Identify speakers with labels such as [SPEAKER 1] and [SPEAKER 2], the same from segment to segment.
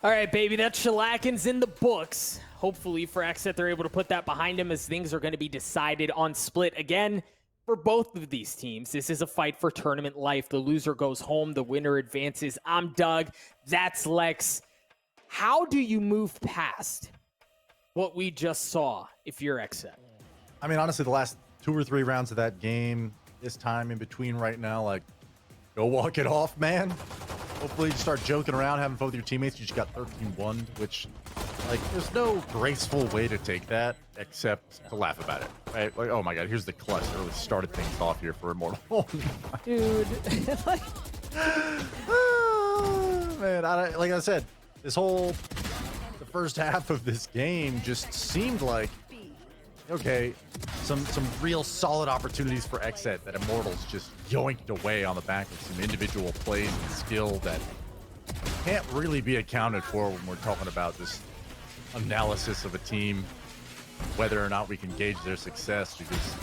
[SPEAKER 1] All right, baby, that shellackin's in the books. Hopefully for XSET, they're able to put that behind them as things are going to be decided on split again. For both of these teams, this is a fight for tournament life. The loser goes home, the winner advances. I'm Doug, that's Lex. How do you move past what we just saw if you're XSET?
[SPEAKER 2] I mean, honestly, the last 2 or 3 rounds of that game, this time in between right now, like, go walk it off, man. Hopefully you start joking around, having fun with your teammates. You just got 13-1'd, which, like, there's no graceful way to take that except to laugh about it, right? Like, oh my god, here's the clutch that really started things off here for Immortal.
[SPEAKER 1] Dude, like...
[SPEAKER 2] Man, like I said, the first half of this game just seemed like, okay, some real solid opportunities for XSET that Immortals just yoinked away on the back of some individual plays and skill that can't really be accounted for when we're talking about this analysis of a team, whether or not we can gauge their success, because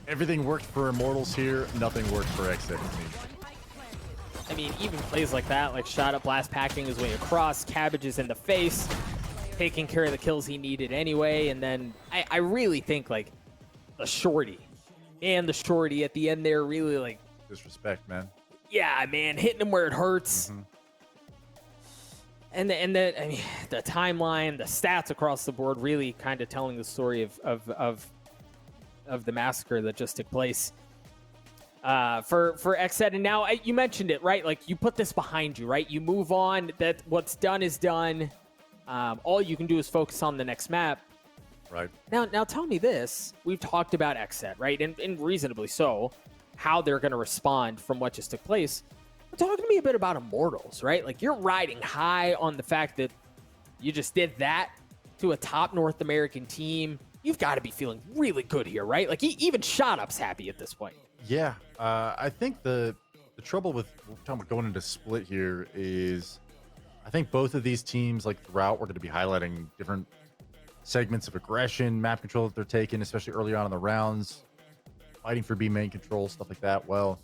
[SPEAKER 2] everything worked for Immortals here, nothing worked for XSET.
[SPEAKER 1] I mean, even plays like that, like shot up blast packing his way across, cabbages in the face, taking care of the kills he needed anyway, and then I really think like the shorty and the shorty at the end there really like
[SPEAKER 2] disrespect, man.
[SPEAKER 1] Yeah, man, hitting him where it hurts. And the I mean the timeline, the stats across the board really kind of telling the story of the massacre that just took place for XSET. And now you mentioned it, right? Like you put this behind you, right? You move on. That what's done is done. All you can do is focus on the next map.
[SPEAKER 2] Right.
[SPEAKER 1] Now tell me this. We've talked about XSET, right? And reasonably so, how they're going to respond from what just took place. But talk to me a bit about Immortals, right? Like you're riding high on the fact that you just did that to a top North American team. You've got to be feeling really good here, right? Like even Shot Up's happy at this point.
[SPEAKER 2] Yeah. I think the trouble with talking about going into split here is I think both of these teams, like throughout, we're going to be highlighting different segments of aggression, map control that they're taking, especially early on in the rounds, fighting for B main control, stuff like that. Well,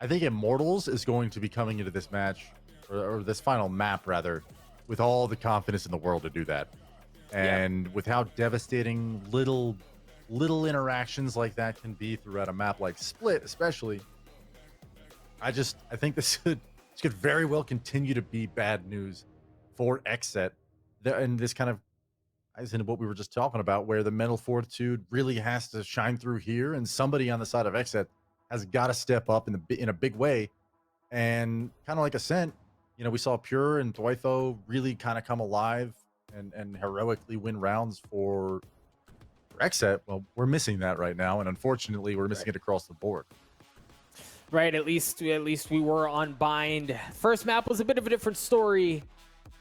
[SPEAKER 2] I think Immortals is going to be coming into this match, or this final map rather, with all the confidence in the world to do that. And with how devastating little interactions like that can be throughout a map like Split, especially, I think this could very well continue to be bad news for XSET. And this kind of ties into what we were just talking about, where the mental fortitude really has to shine through here, and somebody on the side of XSET has got to step up in a big way. And kind of like Ascent, you know, we saw Pure and Dwytho really kind of come alive and heroically win rounds for XSET. Well, we're missing that right now, and unfortunately, we're missing it across the board.
[SPEAKER 1] Right, at least we were on Bind. First map was a bit of a different story,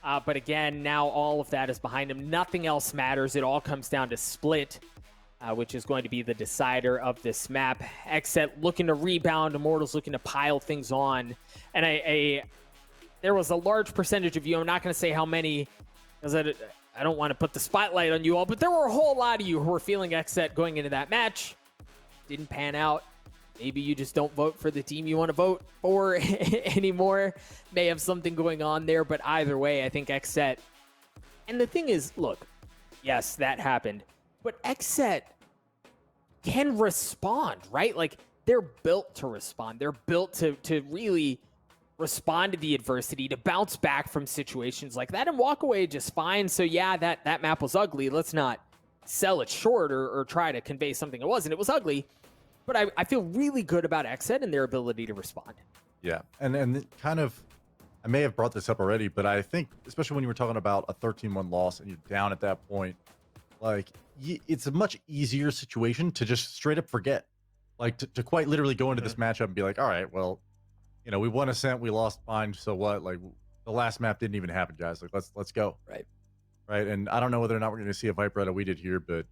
[SPEAKER 1] but again, now all of that is behind him. Nothing else matters. It all comes down to Split, which is going to be the decider of this map. XSET looking to rebound, Immortals looking to pile things on, and there was a large percentage of you, I'm not going to say how many, because I don't want to put the spotlight on you all, but there were a whole lot of you who were feeling XSET going into that match. Didn't pan out. Maybe you just don't vote for the team you want to vote for anymore. May have something going on there, but either way, I think XSET. And the thing is, look, yes, that happened, but XSET can respond, right? Like, they're built to respond. They're built to really respond to the adversity, to bounce back from situations like that and walk away just fine. So yeah, that map was ugly. Let's not sell it short or try to convey something it wasn't. It was ugly. But I feel really good about XSET and their ability to respond. Yeah,
[SPEAKER 2] and kind of, I may have brought this up already, but I think, especially when you were talking about a 13-1 loss and you're down at that point, like, it's a much easier situation to just straight up forget. Like, to quite literally go into this matchup and be like, all right, well, you know, we won Ascent, we lost Bind, so what? Like, the last map didn't even happen, guys. Like, let's go. Right, and I don't know whether or not we're going to see a Viper out of we did here, but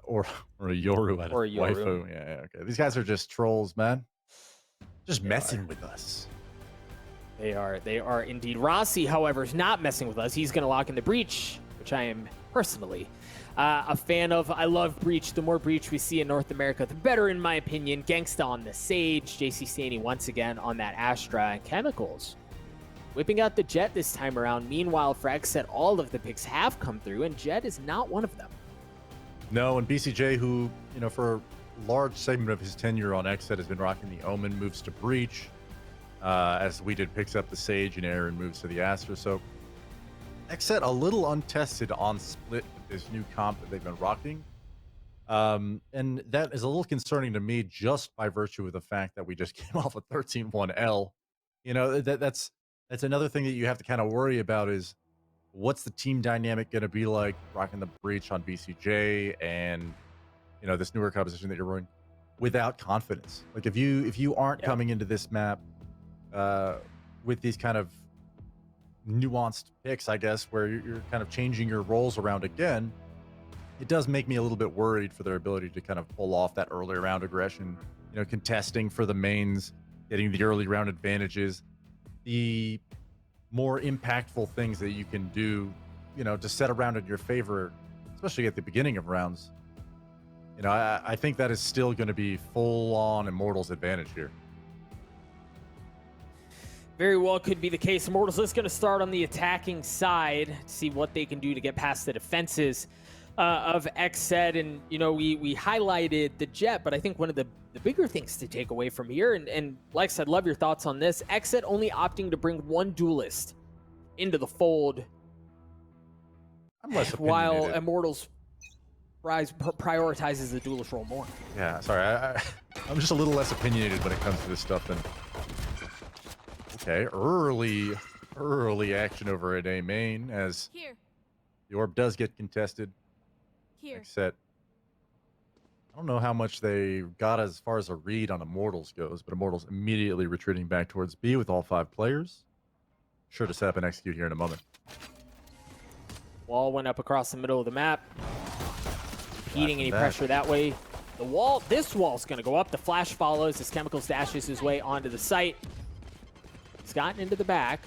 [SPEAKER 2] or a Yoru out of Waifu. Yeah, okay. These guys are just trolls, man. Just messing with us.
[SPEAKER 1] They are indeed. Rossi, however, is not messing with us. He's going to lock in the Breach, which I am personally a fan of. I love Breach. The more Breach we see in North America, the better, in my opinion. Gangsta on the Sage, JC Staney once again on that Astra, and Chemicals whipping out the Jet this time around. Meanwhile, for XSET, all of the picks have come through, and Jet is not one of them.
[SPEAKER 2] No, and BCJ, who, you know, for a large segment of his tenure on XSET has been rocking the Omen, moves to Breach, as we did picks up the Sage, and Aaron moves to the Astra. So XSET a little untested on split with this new comp that they've been rocking. And that is a little concerning to me just by virtue of the fact that we just came off a 13-1L. You know, that's another thing that you have to kind of worry about is what's the team dynamic going to be like rocking the Breach on BCJ and, you know, this newer composition that you're running without confidence. Like if you aren't coming into this map with these kind of nuanced picks, I guess, where you're kind of changing your roles around again, it does make me a little bit worried for their ability to kind of pull off that early round aggression, you know, contesting for the mains, getting the early round advantages, the more impactful things that you can do, you know, to set a round in your favor, especially at the beginning of rounds. You know, I think that is still going to be full on Immortals advantage here.
[SPEAKER 1] Very well could be the case. Immortals is going to start on the attacking side, see what they can do to get past the defenses of XSET. And, you know, we highlighted the Jet, but I think one of the bigger things to take away from here, and Lex, I'd love your thoughts on this, XSET only opting to bring one duelist into the fold,
[SPEAKER 2] I'm less
[SPEAKER 1] while
[SPEAKER 2] opinionated.
[SPEAKER 1] Immortals prioritizes the duelist role more.
[SPEAKER 2] Yeah, sorry, I'm just a little less opinionated when it comes to this stuff than... Okay, early action over at A main as the orb does get contested. XSET, I don't know how much they got as far as a read on Immortals goes, but Immortals immediately retreating back towards B with all 5 players. Sure to set up and execute here in a moment.
[SPEAKER 1] Wall went up across the middle of the map, impeding any pressure that way. The wall, this wall's going to go up. The flash follows as Chemicals dashes his way onto the site. He's gotten into the back.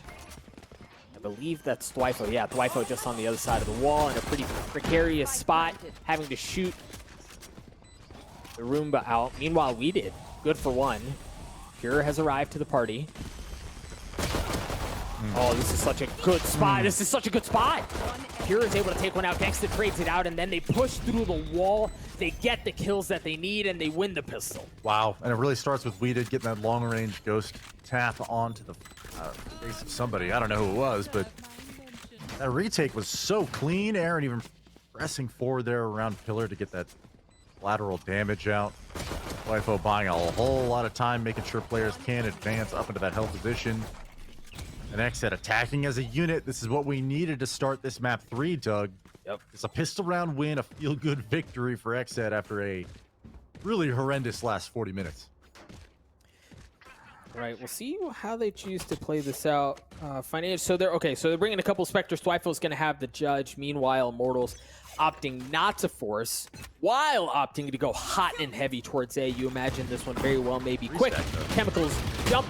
[SPEAKER 1] I believe that's Dwifo. Yeah, Dwifo just on the other side of the wall in a pretty precarious spot, having to shoot the Roomba out. Meanwhile, we did. Good for one. Pure has arrived to the party. Oh, this is such a good spot. This is such a good spot. Pure is able to take one out. Gangsta trades it out, and then they push through the wall. They get the kills that they need, and they win the pistol.
[SPEAKER 2] Wow, and it really starts with Weeded getting that long-range ghost tap onto the face of somebody. I don't know who it was, but that retake was so clean. Aaron even pressing forward there around Pillar to get that lateral damage out. Dwifo buying a whole lot of time, making sure players can advance up into that hell position. And XSET attacking as a unit. This is what we needed to start this map 3, Doug.
[SPEAKER 1] Yep.
[SPEAKER 2] It's a pistol round win, a feel-good victory for XSET after a really horrendous last 40 minutes.
[SPEAKER 1] Right, we'll see how they choose to play this out. So they're bringing a couple Spectres. Dwifo's going to have the judge. Meanwhile, Immortals opting not to force, while opting to go hot and heavy towards A. You imagine this one very well may be quick. Chemicals jump,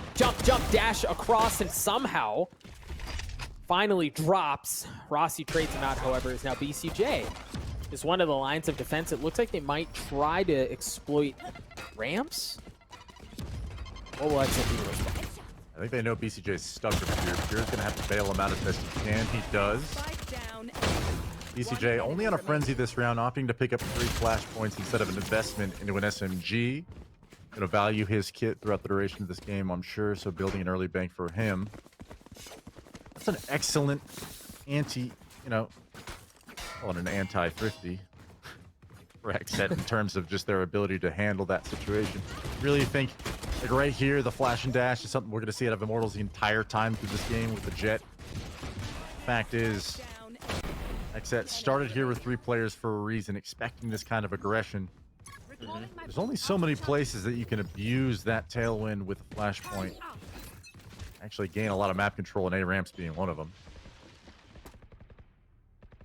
[SPEAKER 1] dash across, and somehow finally drops. Rossi trades him out, however, is now BCJ. Is one of the lines of defense. It looks like they might try to exploit ramps. What will XSET do to respond?
[SPEAKER 2] I think they know BCJ's stuck over here. Pure's going to have to bail him out as best he can. He does. BCJ only on a frenzy this round, opting to pick up 3 flash points instead of an investment into an SMG. Going to value his kit throughout the duration of this game, I'm sure, so building an early bank for him. That's an excellent call it an anti-thrifty for XSET in terms of just their ability to handle that situation. Really think, like right here, the flash and dash is something we're going to see out of Immortals the entire time through this game with the Jet. Fact is, XSET started here with 3 players for a reason, expecting this kind of aggression. There's only so many places that you can abuse that tailwind with a flashpoint. Actually gain a lot of map control, and A ramps being one of them.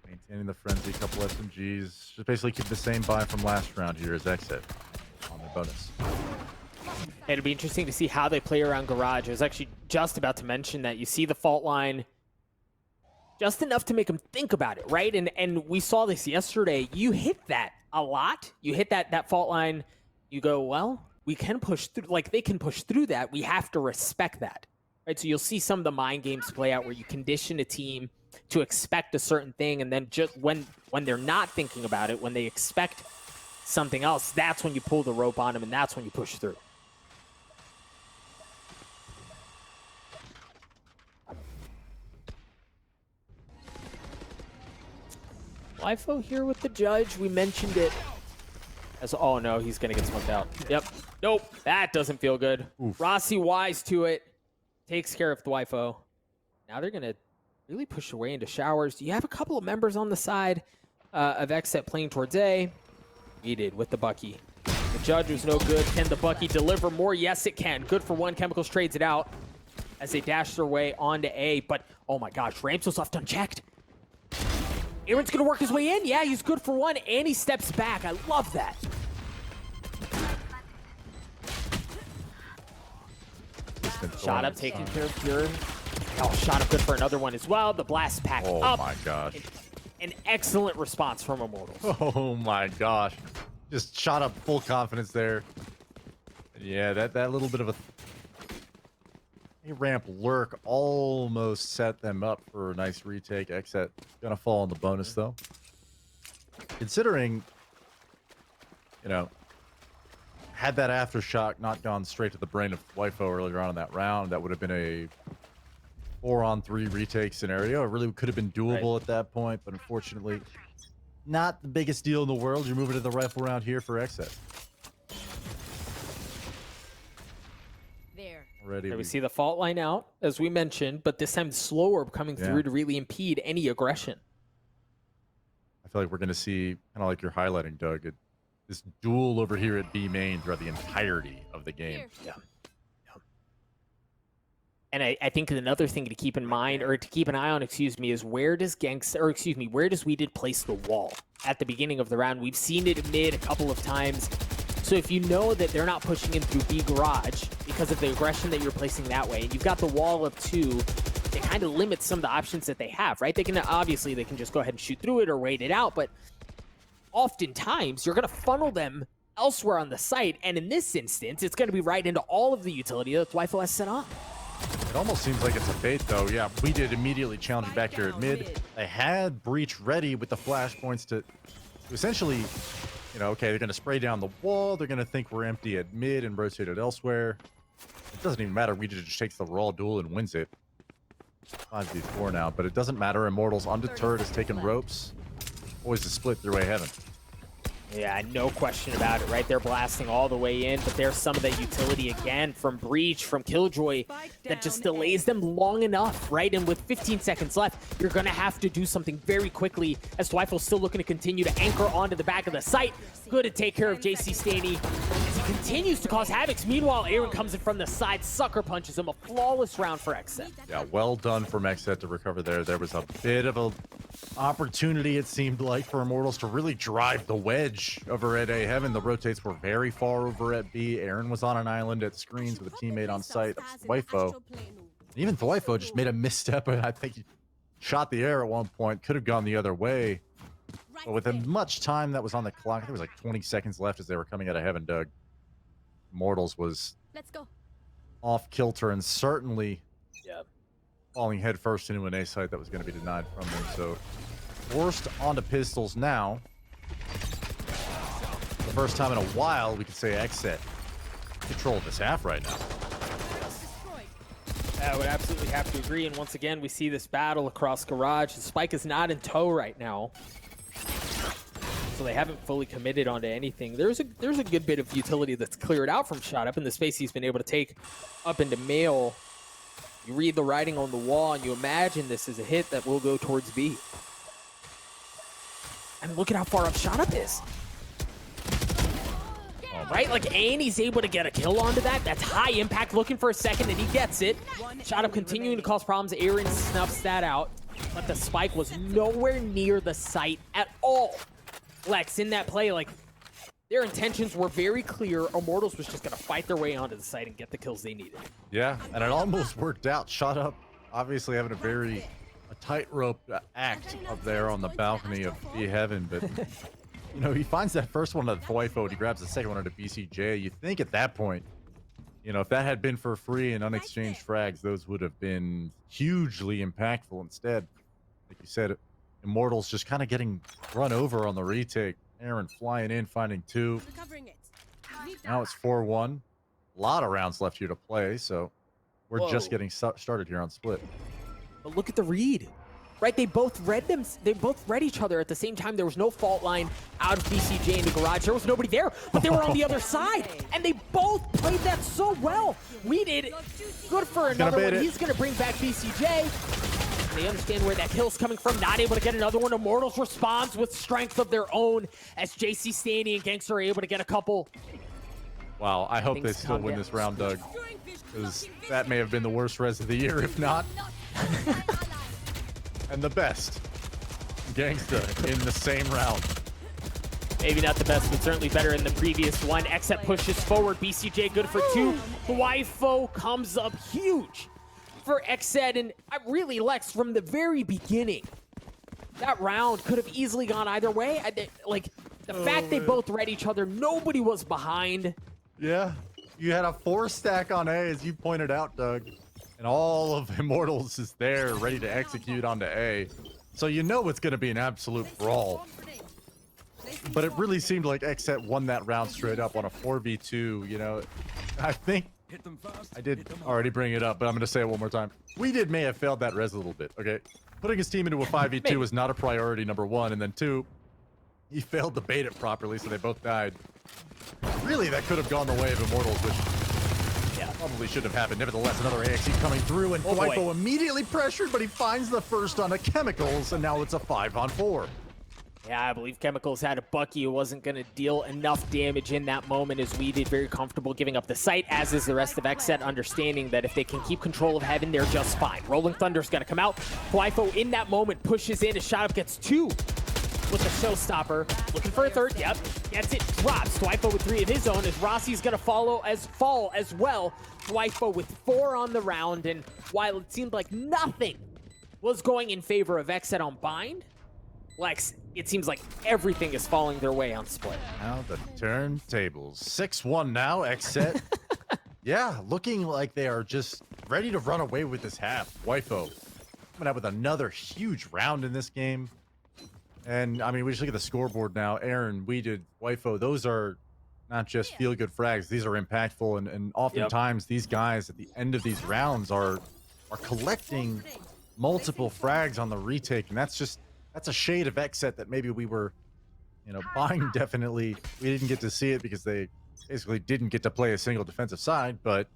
[SPEAKER 2] Maintaining the frenzy, a couple SMGs. Just basically keep the same buy from last round here as XSET on their bonus.
[SPEAKER 1] It'll be interesting to see how they play around Garage. I was actually just about to mention that. You see the fault line just enough to make them think about it, right? And we saw this yesterday. You hit that a lot. You hit that fault line. You go, well, we can push through. Like, they can push through that. We have to respect that. right? So you'll see some of the mind games play out where you condition a team to expect a certain thing, and then just when they're not thinking about it, when they expect something else, that's when you pull the rope on them, and that's when you push through. LIFO here with the judge. We mentioned it. Oh no, he's gonna get smoked out. Yep. Nope. That doesn't feel good.
[SPEAKER 2] Oof.
[SPEAKER 1] Rossi wise to it. Takes care of Dwifo. Now they're gonna really push away into showers. You have a couple of members on the side of XSET playing towards A. He did with the Bucky. The judge was no good. Can the Bucky deliver more? Yes, it can. Good for one. Chemicals trades it out as they dash their way onto A. But oh my gosh, Ramps was left unchecked. Aaron's gonna work his way in. Yeah, he's good for one, and he steps back. I love that. Shot up, taking care of Pure. Oh, shot up good for another one as well. The blast pack up.
[SPEAKER 2] Oh my gosh.
[SPEAKER 1] An excellent response from Immortals.
[SPEAKER 2] Oh my gosh. Just shot up full confidence there. Yeah, that little bit of a ramp lurk almost set them up for a nice retake. XSET gonna fall on the bonus though. Considering, you know, had that aftershock not gone straight to the brain of Dwifo earlier on in that round, that would have been a 4-on-3 retake scenario. It really could have been doable at that point, but unfortunately, not the biggest deal in the world. You're moving to the rifle round here for XSET. Already
[SPEAKER 1] we see the fault line out, as we mentioned, but this time slower coming through to really impede any aggression.
[SPEAKER 2] I feel like we're going to see, kind of like you're highlighting, Doug, this duel over here at B main throughout the entirety of the game.
[SPEAKER 1] Yeah. And I think another thing to keep in mind, or to keep an eye on, excuse me, is where does where does We Did place the wall at the beginning of the round? We've seen it mid a couple of times. So if you know that they're not pushing in through B garage because of the aggression that you're placing that way, and you've got the wall up too, it kind of limits some of the options that they have, right? They can just go ahead and shoot through it or wait it out, but oftentimes you're going to funnel them elsewhere on the site, and in this instance, it's going to be right into all of the utility that Dwifo has set up.
[SPEAKER 2] It almost seems like it's a bait, though. Yeah, We Did immediately challenge back here at mid. They had Breach ready with the flashpoints to essentially, you know, okay, they're going to spray down the wall. They're going to think we're empty at mid and rotate it elsewhere. It doesn't even matter. We just takes the raw duel and wins it. 5v4 now, but it doesn't matter. Immortals undeterred has taken ropes. Always a split through A heaven.
[SPEAKER 1] Yeah, no question about it, right? They're blasting all the way in, but there's some of that utility again from Breach, from Killjoy, that just delays them long enough, right? And with 15 seconds left, you're going to have to do something very quickly, as Dwifel's still looking to continue to anchor onto the back of the site. Good to take care of JC Staney as he continues to cause havoc. Meanwhile, Aaron comes in from the side, sucker punches him. A flawless round for XSET.
[SPEAKER 2] Yeah, well done from XSET to recover there. There was a bit of a opportunity, it seemed like, for Immortals to really drive the wedge over at A heaven. The rotates were very far over at B. Aaron was on an island at screens with a teammate on site. That's Dwifo. Even Dwifo just made a misstep, and I think he shot the air at one point. Could have gone the other way. But with as much time that was on the clock, there was like 20 seconds left as they were coming out of heaven, Doug. Immortals was off kilter and certainly falling headfirst into an A site that was going to be denied from them. So forced onto pistols now. The first time in a while we could say XSET control this half right now.
[SPEAKER 1] I would absolutely have to agree. And once again, we see this battle across garage. The Spike is not in tow right now, so they haven't fully committed onto anything. There's a good bit of utility that's cleared out from Shot Up in the space he's been able to take up into Mail. You read the writing on the wall, and you imagine this is a hit that will go towards B. And look at how far up Shot Up is. Right? Like, and he's able to get a kill onto that. That's high impact, looking for a second, and he gets it. Shot Up continuing to cause problems. Aaron snuffs that out. But the Spike was nowhere near the site at all. Lex, in that play, like, their intentions were very clear. Immortals was just going to fight their way onto the site and get the kills they needed.
[SPEAKER 2] Yeah, and it almost worked out. Shot Up obviously having a tightrope act up there on the balcony of B heaven, but you know, he finds that first one at Dwifo and he grabs the second one at a BCJ. You think at that point You know, if that had been for free and unexchanged frags, those would have been hugely impactful. Instead, like you said, Immortals just kind of getting run over on the retake. Aaron flying in, finding 2. Now it's 4-1. A lot of rounds left here to play, so we're just getting started here on Split.
[SPEAKER 1] But look at the read. Right, they both read them. They both read each other at the same time. There was no fault line out of BCJ in the garage. There was nobody there, but they were on the other side, and they both played that so well. We did good for another one. He's gonna bring back BCJ. They understand where that kill's coming from. Not able to get another one. Immortals responds with strength of their own as JC Staney and Gangster are able to get a couple.
[SPEAKER 2] Wow, I hope they still win this round, Doug, because that may have been the worst res of the year, if not. And the best. Gangsta in the same round.
[SPEAKER 1] Maybe not the best, but certainly better in the previous one. XSET pushes forward. BCJ good for 2. Dwyfo comes up huge for XSET. And really, Lex, from the very beginning, that round could have easily gone either way. Like, the fact they both read each other, nobody was behind.
[SPEAKER 2] Yeah, you had a 4-stack on A, as you pointed out, Doug. And all of Immortals is there, ready to execute onto A. So you know it's going to be an absolute brawl. But it really seemed like XSET won that round straight up on a 4v2, you know. I think I did already bring it up, but I'm going to say it one more time. May have failed that res a little bit, okay? Putting his team into a 5v2 was not a priority, number 1. And then 2, he failed to bait it properly, so they both died. Really, that could have gone the way of Immortals, which probably should have happened. Nevertheless, another AXE coming through, and Dwyfo immediately pressured, but he finds the first on a Chemicals, and now it's a 5-on-4.
[SPEAKER 1] Yeah, I believe Chemicals had a Bucky who wasn't going to deal enough damage in that moment, as we did very comfortable giving up the site, as is the rest of XSET, understanding that if they can keep control of Heaven, they're just fine. Rolling Thunder's going to come out. Dwyfo in that moment pushes in. His shot up gets 2 with a showstopper. Looking for a 3rd. Yep, gets it. Drops. Dwyfo with 3 of his own, as Rossi's going to fall as well. Dwyfo with 4 on the round, and while it seemed like nothing was going in favor of XSET on Bind, Lex, it seems like everything is falling their way on Split.
[SPEAKER 2] Now the turntables. 6-1 now, XSET. Yeah, looking like they are just ready to run away with this half. Dwyfo coming out with another huge round in this game. And, I mean, we just look at the scoreboard now. Aaron, we did, Dwyfo, those are not just feel-good frags. These are impactful, and oftentimes these guys at the end of these rounds are collecting multiple frags on the retake, and that's a shade of XSET that maybe we were, you know, buying. Definitely, we didn't get to see it because they basically didn't get to play a single defensive side, but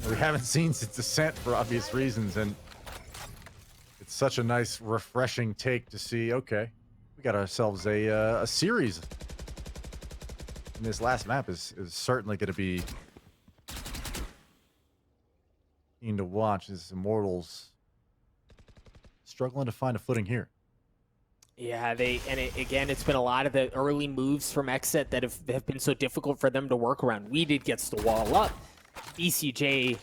[SPEAKER 2] we haven't seen since Ascent for obvious reasons, and it's such a nice, refreshing take to see, okay, we got ourselves a series. And this last map is certainly going to be keen to watch as Immortals struggling to find a footing here.
[SPEAKER 1] Yeah, again, it's been a lot of the early moves from XSET that have been so difficult for them to work around. Weeded gets the wall up. BCJ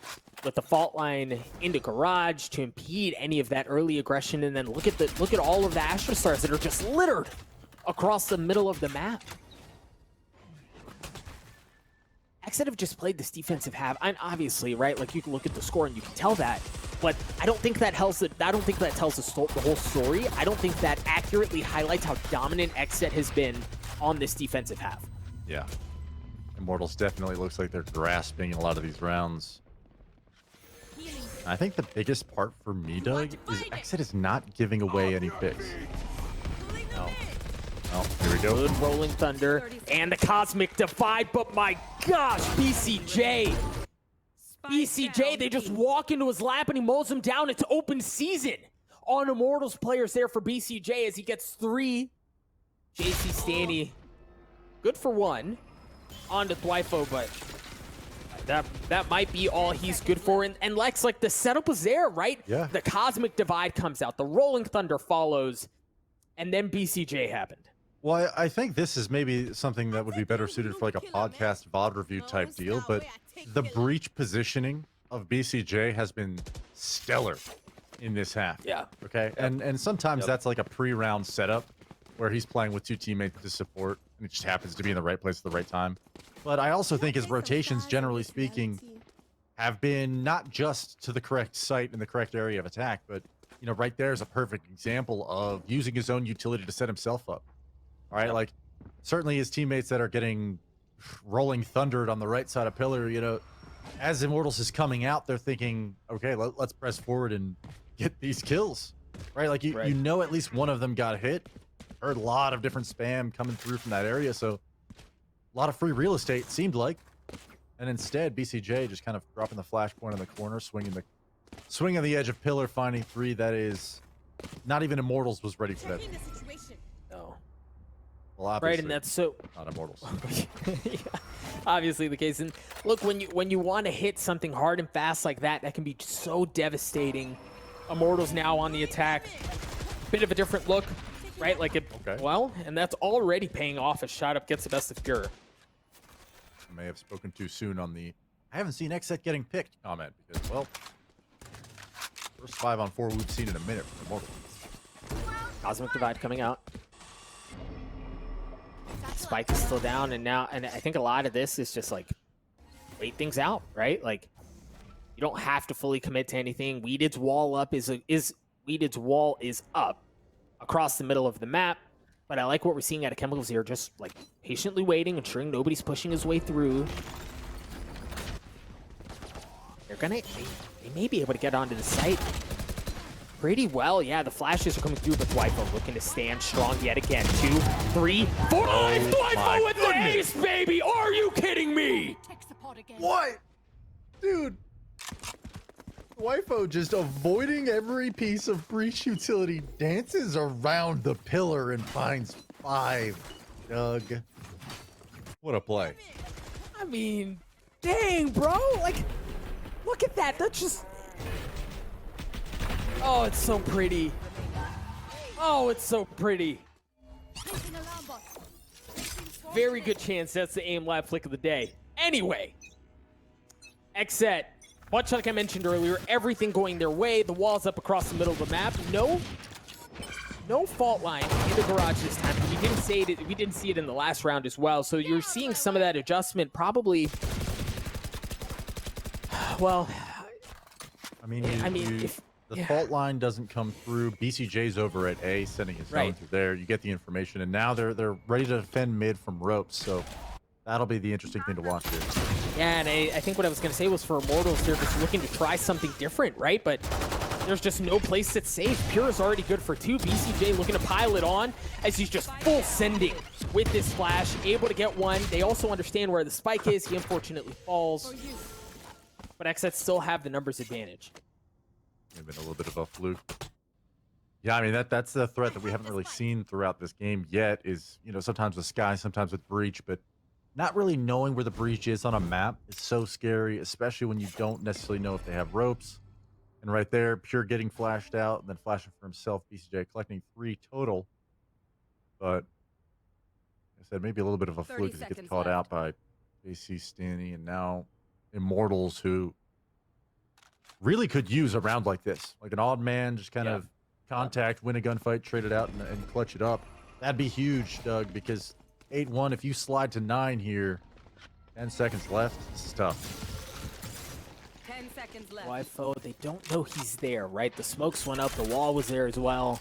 [SPEAKER 1] with the fault line into garage to impede any of that early aggression, and then look at all of the Astra Stars that are just littered across the middle of the map. XSET have just played this defensive half, and obviously, right? Like, you can look at the score and you can tell that, but I don't think that tells the whole story. I don't think that accurately highlights how dominant XSET has been on this defensive half.
[SPEAKER 2] Yeah, Immortals definitely looks like they're grasping a lot of these rounds. I think the biggest part for me, Doug, is XSET is not giving away any picks. No. Oh, here we go.
[SPEAKER 1] Good Rolling Thunder and the Cosmic Divide, but my gosh, BCJ, they just walk into his lap and he mows him down. It's open season on Immortals players there for BCJ as he gets 3. JC Staney, good for 1 onto Dwyfo, but that might be all he's good for. And Lex, like, the setup was there, right?
[SPEAKER 2] Yeah.
[SPEAKER 1] The Cosmic Divide comes out, the Rolling Thunder follows, and then BCJ happened.
[SPEAKER 2] Well, I think this is maybe something that would be better suited for like a podcast VOD review type deal, but the breach positioning of BCJ has been stellar in this half.
[SPEAKER 1] Yeah.
[SPEAKER 2] Okay. And sometimes that's like a pre-round setup where he's playing with 2 teammates to support, and it just happens to be in the right place at the right time. But I also think his rotations, generally speaking, have been not just to the correct site in the correct area of attack, but right there is a perfect example of using his own utility to set himself up. All right,
[SPEAKER 1] Yep.
[SPEAKER 2] like certainly his teammates that are getting rolling thundered on the right side of pillar, as Immortals is coming out, they're thinking, okay, let's press forward and get these kills, right? Like
[SPEAKER 1] Right.
[SPEAKER 2] you know at least one of them got hit. Heard a lot of different spam coming through from that area, so a lot of free real estate seemed like. And instead, BCJ just kind of dropping the flashpoint in the corner, swinging on the edge of pillar, finding 3. That is not even Immortals was ready for that.
[SPEAKER 1] No.
[SPEAKER 2] Well, obviously,
[SPEAKER 1] Right, and that's so
[SPEAKER 2] not Immortals.
[SPEAKER 1] yeah, obviously the case. And look, when you want to hit something hard and fast like that, that can be so devastating. Immortals now on the attack, bit of a different look, right? Like it,
[SPEAKER 2] Okay.
[SPEAKER 1] well, and that's already paying off as Shot Up gets the best of Pure.
[SPEAKER 2] I may have spoken too soon on the I haven't seen XSET getting picked comment because, well, first 5-on-4 we've seen in a minute from Immortals.
[SPEAKER 1] Cosmic Divide coming out. Spike is still down, and I think a lot of this is just like wait things out, right? Like you don't have to fully commit to anything. Weeded's wall up Weeded's wall is up across the middle of the map, but I like what we're seeing out of Chemicals here, just like patiently waiting, ensuring nobody's pushing his way through. They may be able to get onto the site pretty well. Yeah, the flashes are coming through, but Dwipo looking to stand strong yet again. 2, 3, 4. Dwipo with the ace, baby! Are you kidding me?
[SPEAKER 2] What? Dude. Dwipo just avoiding every piece of breach utility, dances around the pillar and finds 5. Doug. What a play.
[SPEAKER 1] I mean, dang, bro. Like, look at that. That's just... Oh, it's so pretty. Oh, it's so pretty. Very good chance that's the aim lab flick of the day. Anyway, XSET, much like I mentioned earlier, everything going their way. The wall's up across the middle of the map. No fault line in the garage this time. We didn't see it in the last round as well. So you're seeing some of that adjustment probably. Well,
[SPEAKER 2] I mean,
[SPEAKER 1] if
[SPEAKER 2] the fault line doesn't come through, BCJ's over at A, sending his zone through there. You get the information, and now they're ready to defend mid from ropes. So that'll be the interesting thing to watch here.
[SPEAKER 1] Yeah, and I think what I was going to say was for Immortals, they're just looking to try something different, right? But there's just no place that's safe. Pure is already good for 2. BCJ looking to pile it on as he's just full sending with this flash, able to get 1. They also understand where the spike is. He unfortunately falls. But XSET still have the numbers advantage.
[SPEAKER 2] Maybe a little bit of a fluke. Yeah, I mean, that's the threat that we haven't really seen throughout this game yet is, sometimes with Sky, sometimes with Breach, but not really knowing where the Breach is on a map is so scary, especially when you don't necessarily know if they have ropes. And right there, Pure getting flashed out and then flashing for himself, BCJ collecting 3 total. But like I said, maybe a little bit of a fluke as he gets caught out by JC Stanny and now Immortals, who really could use a round like this. Like an odd man, just kind of contact, win a gunfight, trade it out, and clutch it up. That'd be huge, Doug, because 8-1, if you slide to 9 here, 10 seconds left, this is tough.
[SPEAKER 3] 10 seconds left.
[SPEAKER 1] Dwipo, they don't know he's there, right? The smokes went up, the wall was there as well.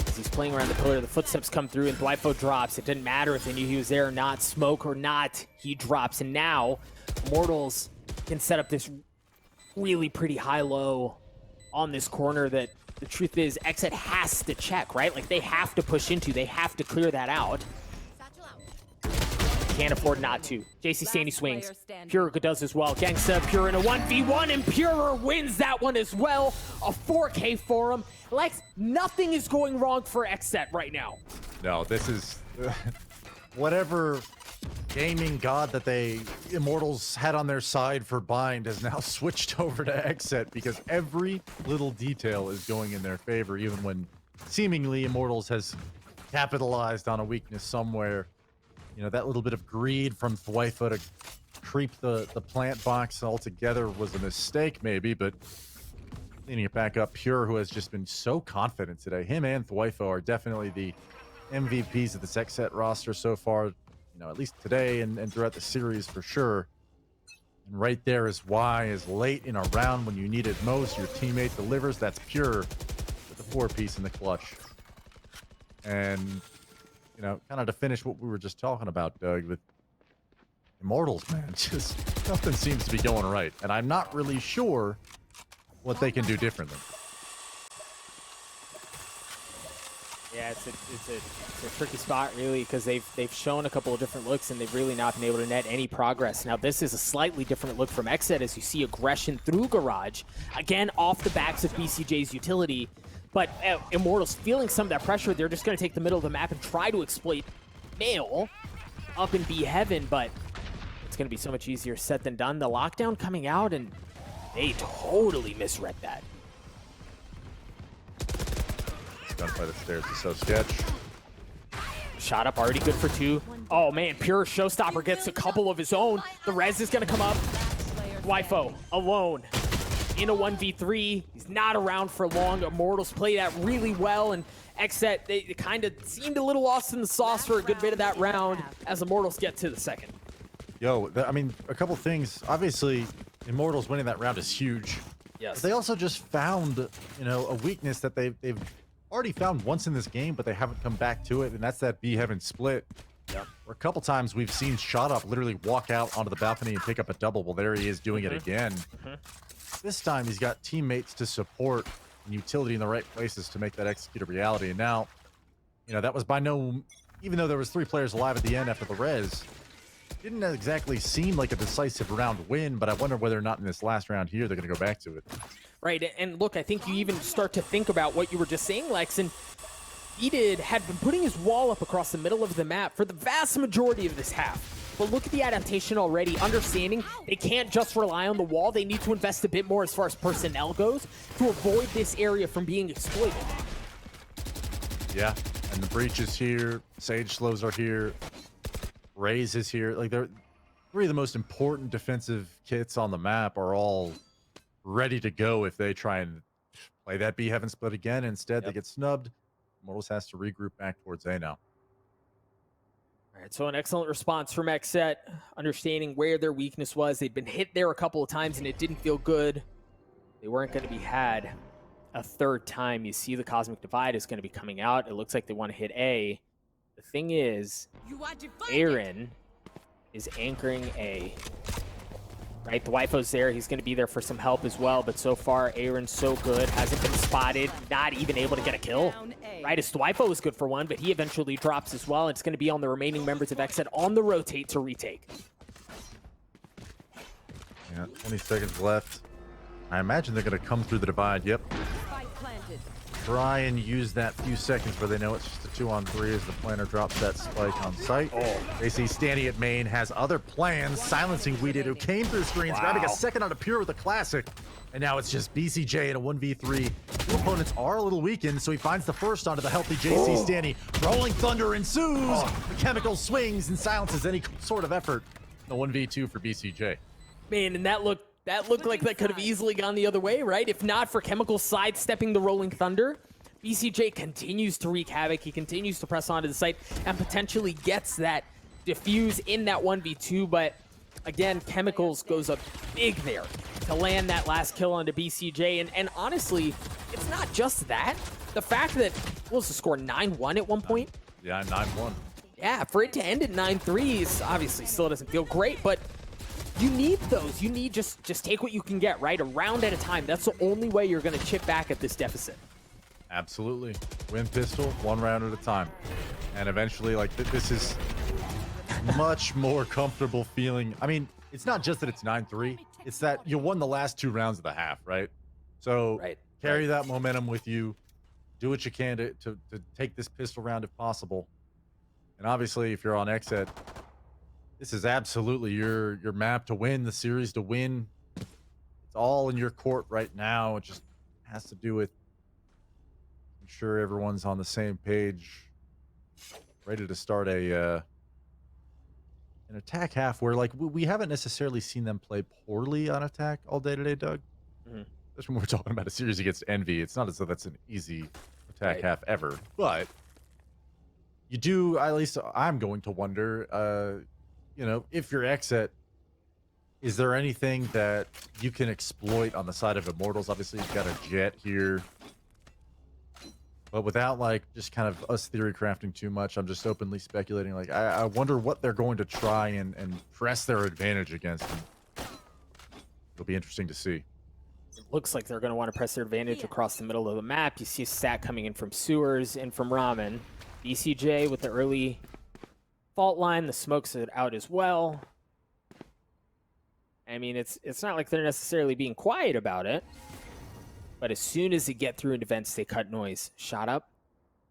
[SPEAKER 1] As he's playing around the pillar, the footsteps come through, and Dwipo drops. It didn't matter if they knew he was there or not, smoke or not, he drops. And now, Immortals can set up this really pretty high-low on this corner that the truth is XSET has to check, right? Like, they have to push into, they have to clear that out. Can't afford not to. JC Stanny swings. Pure does as well. Gangsta, Pure in a 1v1, and Pure wins that one as well. A 4K for him. Lex, nothing is going wrong for XSET right now.
[SPEAKER 2] No, this is whatever gaming god that they Immortals had on their side for Bind has now switched over to XSET because every little detail is going in their favor, even when seemingly Immortals has capitalized on a weakness somewhere. That little bit of greed from Dwipo to creep the plant box altogether was a mistake maybe, but cleaning it back up, Pure, who has just been so confident today. Him and Dwipo are definitely the MVPs of this XSET roster so far, at least today and throughout the series for sure. And right there is why, is late in a round when you need it most, your teammate delivers. That's pure with the 4-piece in the clutch. And, you know, kind of to finish what we were just talking about, Doug, with Immortals, man, just nothing seems to be going right. And I'm not really sure what they can do differently.
[SPEAKER 1] Yeah, it's a tricky spot, really, because they've shown a couple of different looks, and they've really not been able to net any progress. Now, this is a slightly different look from XSET, as you see aggression through Garage. Again, off the backs of BCJ's utility. But Immortals feeling some of that pressure, they're just going to take the middle of the map and try to exploit Nail up in B Heaven, but it's going to be so much easier said than done. The lockdown coming out, and they totally misread that.
[SPEAKER 2] Gunfight upstairs is so sketch.
[SPEAKER 1] Shot up, already good for 2. Oh man, Pure Showstopper gets a couple of his own. The res is gonna come up. Wifo alone in a 1v3. He's not around for long. Immortals play that really well, and XSET, they kind of seemed a little lost in the sauce for a good bit of that round as Immortals get to the second.
[SPEAKER 2] Yo, I mean, a couple things. Obviously, Immortals winning that round is huge.
[SPEAKER 1] Yes.
[SPEAKER 2] But they also just found, you know, a weakness that they've already found once in this game, but they haven't come back to it, and that's that B Heaven split.
[SPEAKER 1] Yep.
[SPEAKER 2] Where a couple times we've seen Shot Up literally walk out onto the balcony and pick up a double. Well, there he is doing it again. This time he's got teammates to support and utility in the right places to make that execute a reality. And now, you know, that was by no, even though there was 3 players alive at the end after the res, didn't exactly seem like a decisive round win, but I wonder whether or not in this last round here they're going to go back to it.
[SPEAKER 1] Right, and look, I think you even start to think about what you were just saying, Lex, and Edid had been putting his wall up across the middle of the map for the vast majority of this half. But look at the adaptation already, understanding they can't just rely on the wall, they need to invest a bit more as far as personnel goes to avoid this area from being exploited.
[SPEAKER 2] Yeah, and the Breach is here, Sage Slows are here, Raze is here. Like, they're 3 of the most important defensive kits on the map are all ready to go if they try and play that B Heaven split again. Instead, they get snubbed. Immortals has to regroup back towards A now.
[SPEAKER 1] All right, so an excellent response from XSET, understanding where their weakness was. They'd been hit there a couple of times, and it didn't feel good. They weren't going to be had a third time. You see the Cosmic Divide is going to be coming out. It looks like they want to hit A. The thing is, Aaron is anchoring A. Right, the Wifo's there. He's going to be there for some help as well. But so far, Aaron's so good. Hasn't been spotted. Not even able to get a kill. Right, his Wifo is good for one, but he eventually drops as well. It's going to be on the remaining members of XSET on the rotate to retake.
[SPEAKER 2] Yeah, 20 seconds left. I imagine they're going to come through the divide. Yep. Try and use that few seconds where they know it's just a 2-on-3 as the planner drops that spike on site. Oh, they see Stanny at main has other plans, silencing Weeded, who came through screens, grabbing a second on a Pure with a classic. And now it's just BCJ in a 1v3. The opponents are a little weakened, so he finds the first onto the healthy JC Stanny. Rolling Thunder ensues. The Chemical swings and silences any sort of effort. The 1v2 for BCJ.
[SPEAKER 1] Man, and that looked like that could have easily gone the other way, right? If not for Chemical sidestepping the Rolling Thunder, BCJ continues to wreak havoc. He continues to press onto the site and potentially gets that diffuse in that 1v2. But again, Chemicals goes up big there to land that last kill onto BCJ. And honestly, it's not just that. The fact that, what was the score, 9-1 at one point?
[SPEAKER 2] Yeah, 9-1.
[SPEAKER 1] Yeah, for it to end at 9-3 is obviously still doesn't feel great, but you need those. You need just take what you can get, right? A round at a time. That's the only way you're going to chip back at this deficit.
[SPEAKER 2] Absolutely. Win pistol, 1 round at a time. And eventually, like, this is much more comfortable feeling. I mean, it's not just that it's 9-3. It's that you won the last 2 rounds of the half, right? So carry that momentum with you. Do what you can to take this pistol round if possible. And obviously, if you're on XSET, this is absolutely your map to win, the series to win. It's all in your court right now. It just has to do with I'm sure everyone's on the same page, ready to start an attack half where, like, we haven't necessarily seen them play poorly on attack all day today, Doug. Especially when we're talking about a series against Envy. It's not as though that's an easy attack half ever, but you do, at least I'm going to wonder, you know, if you're XSET, is there anything that you can exploit on the side of Immortals? Obviously, you've got a Jet here. But without, like, just kind of us theory crafting too much, I'm just openly speculating. Like, I wonder what they're going to try and press their advantage against them. It'll be interesting to see.
[SPEAKER 1] It looks like they're going to want to press their advantage across the middle of the map. You see a stat coming in from Sewers and from Ramen. BCJ with the early fault line. The smokes it out as well. I mean, it's not like they're necessarily being quiet about it. But as soon as they get through into vents, they cut noise. Shot up.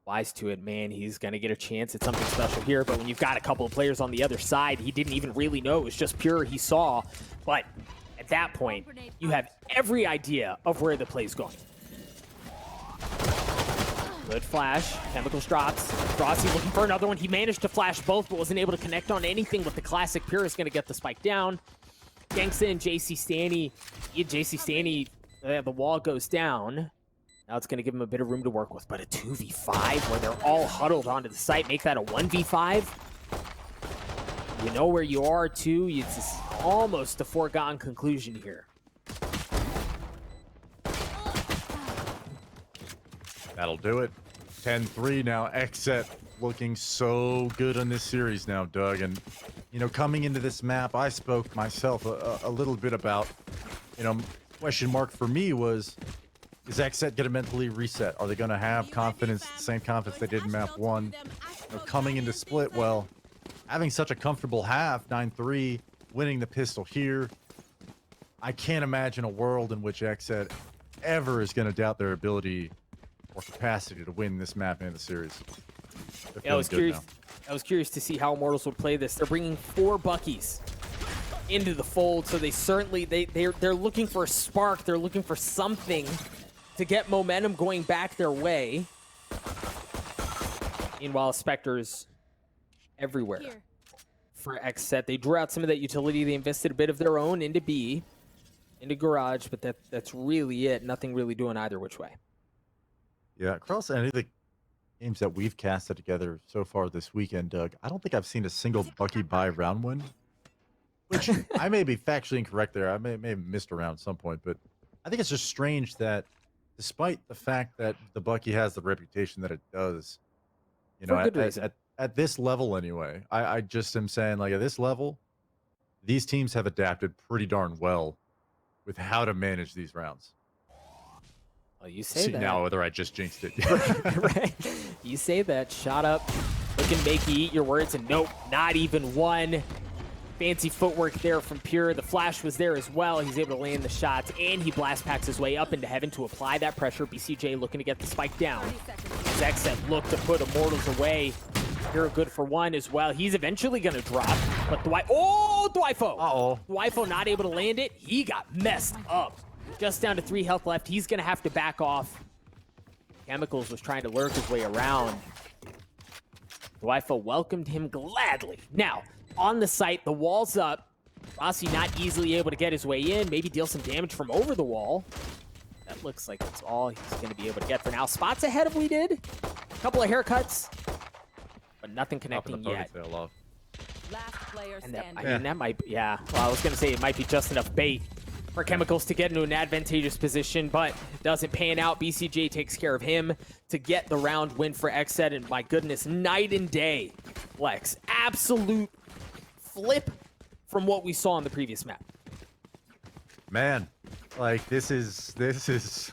[SPEAKER 1] Wise to it, man. He's going to get a chance at something special here. But when you've got a couple of players on the other side, he didn't even really know. It was just pure he saw. But at that point, you have every idea of where the play's going. Good flash. Chemicals drops. Rossi looking for another one. He managed to flash both, but wasn't able to connect on anything with the classic. Pure is going to get the spike down. Gangsta and JC Stanny. JC Stanny, the wall goes down. Now it's going to give him a bit of room to work with, but a 2v5 where they're all huddled onto the site. Make that a 1v5. You know where you are, too. It's just almost a foregone conclusion here.
[SPEAKER 2] That'll do it. 10-3 now. XSET looking so good on this series now, Doug. And, you know, coming into this map, I spoke myself a little bit about, you know, question mark for me was, is XSET going to mentally reset? Are they going to have confidence, the same confidence they did in map 1? You know, coming into split, well, having such a comfortable half, 9-3, winning the pistol here, I can't imagine a world in which XSET ever is going to doubt their ability or capacity to win this map and the series.
[SPEAKER 1] Yeah, I was curious to see how Immortals would play this. They're bringing 4 Buckies into the fold, so they certainly they're looking for a spark. They're looking for something to get momentum going back their way. Meanwhile, Spectres everywhere for XSET. They drew out some of that utility. They invested a bit of their own into B, into Garage, but that's really it. Nothing really doing either which way.
[SPEAKER 2] Yeah, across any of the games that we've casted together so far this weekend, Doug, I don't think I've seen a single Bucky buy round win. Which I may be factually incorrect there. I may have missed a round at some point, but I think it's just strange that despite the fact that the Bucky has the reputation that it does, you know, at this level anyway, I just am saying, like, at this level, these teams have adapted pretty darn well with how to manage these rounds.
[SPEAKER 1] Well, you say that.
[SPEAKER 2] Now whether I just jinxed it.
[SPEAKER 1] Right. You say that. Shot up. Looking to make you eat your words, and nope, not even one. Fancy footwork there from Pure. The flash was there as well. He's able to land the shots, and he blast packs his way up into heaven to apply that pressure. BCJ looking to get the spike down. XSET look to put Immortals away. Pure good for one as well. He's eventually going to drop, but Dwifo.
[SPEAKER 2] Uh-oh.
[SPEAKER 1] Dwifo not able to land it. He got messed up. Just down to 3 health left. He's going to have to back off. Chemicals was trying to lurk his way around. Dwifo welcomed him gladly. Now, on the site, the wall's up. Rossi not easily able to get his way in. Maybe deal some damage from over the wall. That looks like that's all he's going to be able to get for now. Spots ahead of we did. A couple of haircuts. But nothing connecting yet.
[SPEAKER 3] Last player
[SPEAKER 1] And
[SPEAKER 3] standing.
[SPEAKER 1] that might be, yeah. Well, I was going to say it might be just enough bait for Chemicals to get into an advantageous position, but it doesn't pan out. BCJ takes care of him to get the round win for XSET, and my goodness, night and day, Lex. Absolute flip from what we saw in the previous map.
[SPEAKER 2] Man, like, this is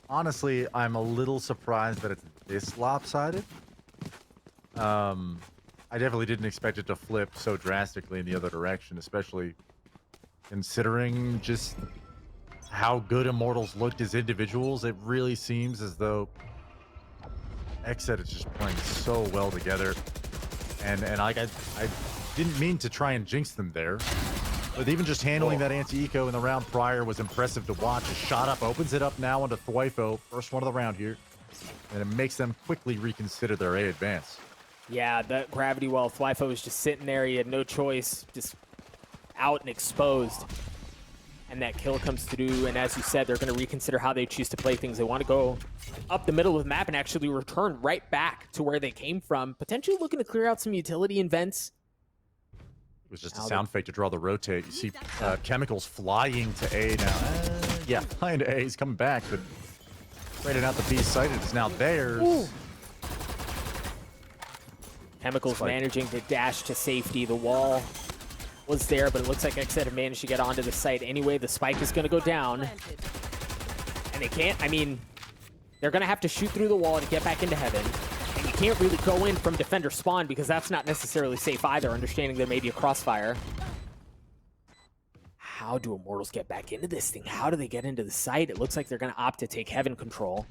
[SPEAKER 2] honestly, I'm a little surprised that it's this lopsided. I definitely didn't expect it to flip so drastically in the other direction, especially considering just how good Immortals looked as individuals. It really seems as though XSET is just playing so well together. And I didn't mean to try and jinx them there, but even just handling that anti-eco in the round prior was impressive to watch. A shot up opens it up now onto Dwifo, first one of the round here, and it makes them quickly reconsider their A advance.
[SPEAKER 1] Yeah, that gravity well, Dwifo was just sitting there. He had no choice, just out and exposed. And that kill comes through, and as you said, they're going to reconsider how they choose to play things. They want to go up the middle of the map and actually return right back to where they came from, potentially looking to clear out some utility and vents.
[SPEAKER 2] was just a sound fake to draw the rotate. You see Chemicals flying to A now. Yeah, flying to A. He's coming back, but straighten out the B site. It's now theirs.
[SPEAKER 1] Ooh. Chemicals managing to dash to safety. The wall was there, but it looks like XSET have managed to get onto the site anyway. The spike is going to go down. And they can't, I mean, they're going to have to shoot through the wall to get back into heaven. And you can't really go in from defender spawn because that's not necessarily safe either, understanding there may be a crossfire. How do Immortals get back into this thing? How do they get into the site? It looks like they're going to opt to take heaven control.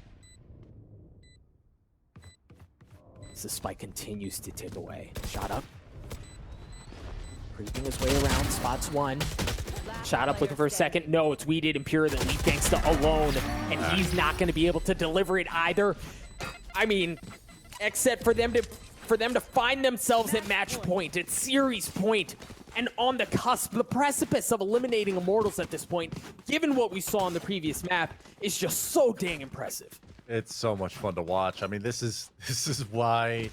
[SPEAKER 1] As the spike continues to tick away. Shot up. Creeping his way around. Spots one. Shot up looking for a second. No, it's Weeded and Pure that leave Gangsta alone. And he's not going to be able to deliver it either. I mean, XSET for them to find themselves at match point, at series point, and on the cusp, the precipice of eliminating Immortals at this point, given what we saw on the previous map, is just so dang impressive. It's
[SPEAKER 2] so much fun to watch. I mean, this is why,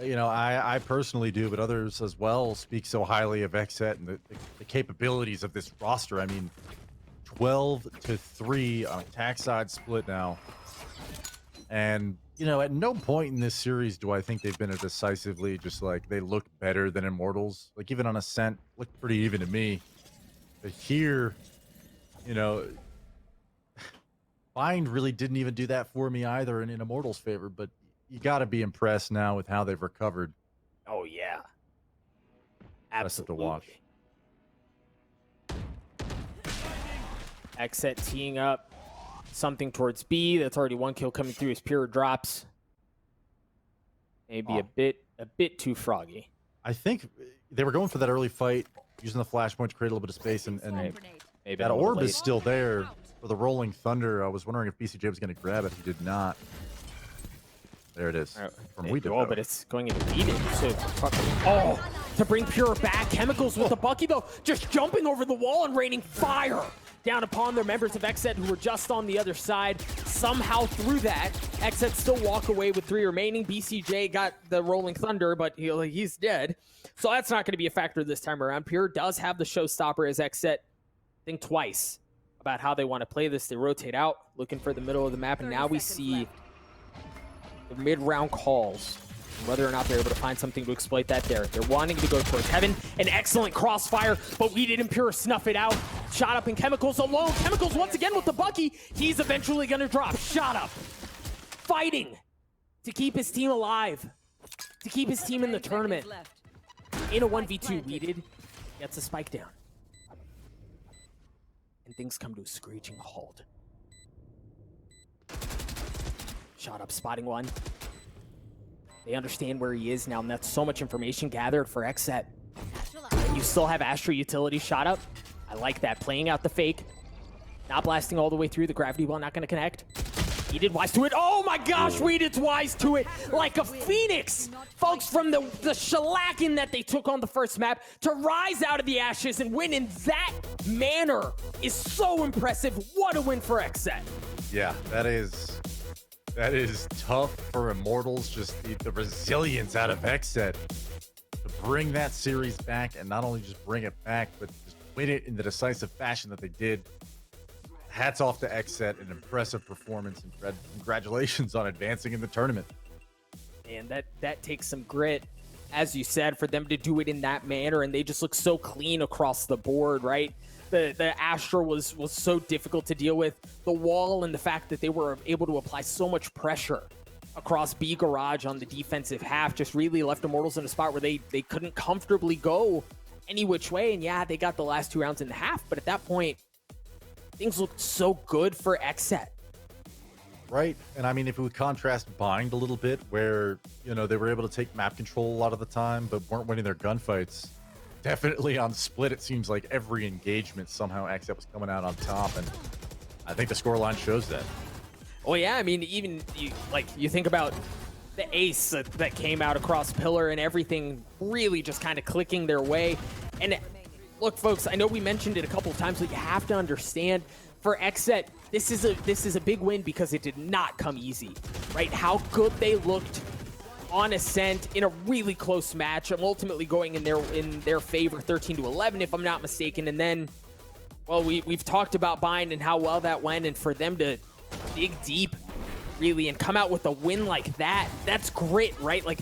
[SPEAKER 2] you know, I personally do, but others as well speak so highly of XSET and the capabilities of this roster. I mean, 12-3 on attack side split now. And, you know, at no point in this series do I think they've been decisively just like they look better than Immortals. Like even on Ascent, looked pretty even to me. But here, you know, Bind really didn't even do that for me either in Immortals' favor, but you got to be impressed now with how they've recovered.
[SPEAKER 1] Oh, yeah. Absolutely.
[SPEAKER 2] To watch.
[SPEAKER 1] XSET teeing up something towards B. That's already one kill coming through as Pure drops. Maybe a bit too froggy.
[SPEAKER 2] I think they were going for that early fight, using the flashpoint to create a little bit of space, and
[SPEAKER 1] maybe
[SPEAKER 2] that orb is still there for the Rolling Thunder. I was wondering if BCJ was going to grab it. He did not. There it is. From Weeded.
[SPEAKER 1] Oh, but it's going into Weeded. Oh, to bring Pure back. Chemicals with the Bucky, though, just jumping over the wall and raining fire down upon their members of XSET who were just on the other side. Somehow through that, XSET still walk away with 3 remaining. BCJ got the Rolling Thunder, but he's dead. So that's not going to be a factor this time around. Pure does have the showstopper as XSET think twice about how they want to play this. They rotate out, looking for the middle of the map, and now we see the mid-round calls. Whether or not they're able to find something to exploit that there. They're wanting to go towards heaven. An excellent crossfire, but we didn't Pure snuff it out. Shot up in Chemicals alone. Chemicals once again with the Bucky. He's eventually going to drop. Shot up. Fighting to keep his team alive. To keep his team in the tournament. In a 1v2, Weeded gets a spike down. And things come to a screeching halt. Shot up, spotting one. They understand where he is now, and that's so much information gathered for XSET. And you still have Astra utility shot up. I like that. Playing out the fake. Not blasting all the way through. The gravity well not going to connect. He did wise to it. Oh my gosh, we did wise to it. Like a phoenix. Folks, from the shellacking that they took on the first map to rise out of the ashes and win in that manner is so impressive. What a win for XSET.
[SPEAKER 2] Yeah, that is tough for Immortals. Just the resilience out of XSET to bring that series back, and not only just bring it back, but just win it in the decisive fashion that they did. Hats off to XSET, an impressive performance, and congratulations on advancing in the tournament.
[SPEAKER 1] And that takes some grit, as you said, for them to do it in that manner, and they just look so clean across the board, right? The Astra was so difficult to deal with. The wall and the fact that they were able to apply so much pressure across B garage on the defensive half just really left Immortals in a spot where they couldn't comfortably go any which way. And yeah, they got the last 2 rounds in the half, but at that point, things looked so good for XSET.
[SPEAKER 2] Right, and I mean, if we contrast Bind a little bit, where, you know, they were able to take map control a lot of the time, but weren't winning their gunfights. Definitely on Split, it seems like every engagement somehow XSET was coming out on top, and I think the scoreline shows that.
[SPEAKER 1] Oh yeah, I mean, even you think about the ace that came out across Pillar and everything really just kind of clicking their way. And look, folks, I know we mentioned it a couple of times, but you have to understand, for XSET, this is a big win because it did not come easy, right? How good they looked on Ascent in a really close match. I'm ultimately going in their favor, 13-11, if I'm not mistaken. And then, well, we've talked about Bind and how well that went, and for them to dig deep, really, and come out with a win like that, that's grit, right? Like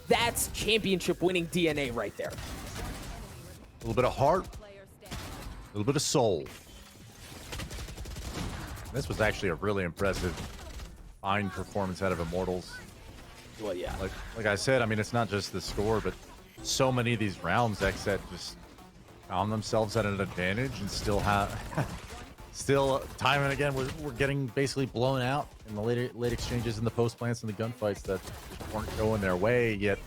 [SPEAKER 1] that's championship winning DNA right there.
[SPEAKER 2] A little bit of heart, a little bit of soul. This was actually a really impressive, fine performance out of Immortals.
[SPEAKER 1] Well, yeah.
[SPEAKER 2] Like I said, I mean, it's not just the score, but so many of these rounds, XSET just found themselves at an advantage and still time and again, we're getting basically blown out in the late exchanges in the post plants and the gunfights that just weren't going their way. Yet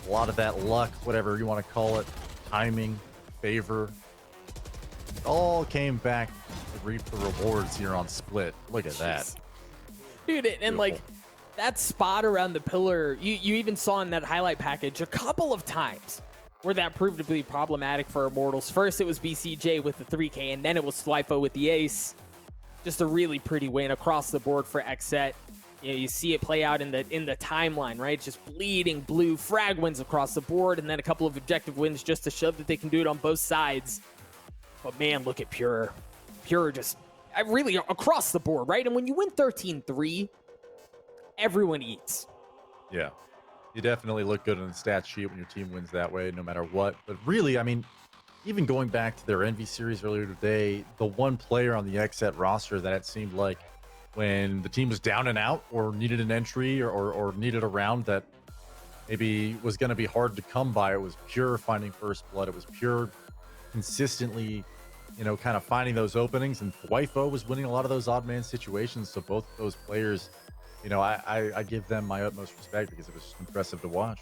[SPEAKER 2] a lot of that luck, whatever you want to call it, timing, favor, it all came back to reap the rewards here on Split. Look at that,
[SPEAKER 1] dude. And
[SPEAKER 2] beautiful.
[SPEAKER 1] like that spot around the pillar, you even saw in that highlight package a couple of times where that proved to be problematic for Immortals. First, it was BCJ with the 3K, and then it was Slipo with the ace. Just a really pretty win across the board for XSET. You know, you see it play out in the timeline, right? Just bleeding blue frag wins across the board, and then a couple of objective wins just to show that they can do it on both sides. But man, look at Pure. Pure just really across the board, right? And when you win 13-3, everyone eats.
[SPEAKER 2] Yeah. You definitely look good on the stat sheet when your team wins that way, no matter what. But really, I mean, even going back to their Envy series earlier today, the one player on the XSET roster that it seemed like when the team was down and out or needed an entry or needed a round that maybe was going to be hard to come by, it was Pure finding first blood. It was Pure consistently, you know, kind of finding those openings. And Wifo was winning a lot of those odd man situations. So both those players, you know, I give them my utmost respect because it was impressive to watch.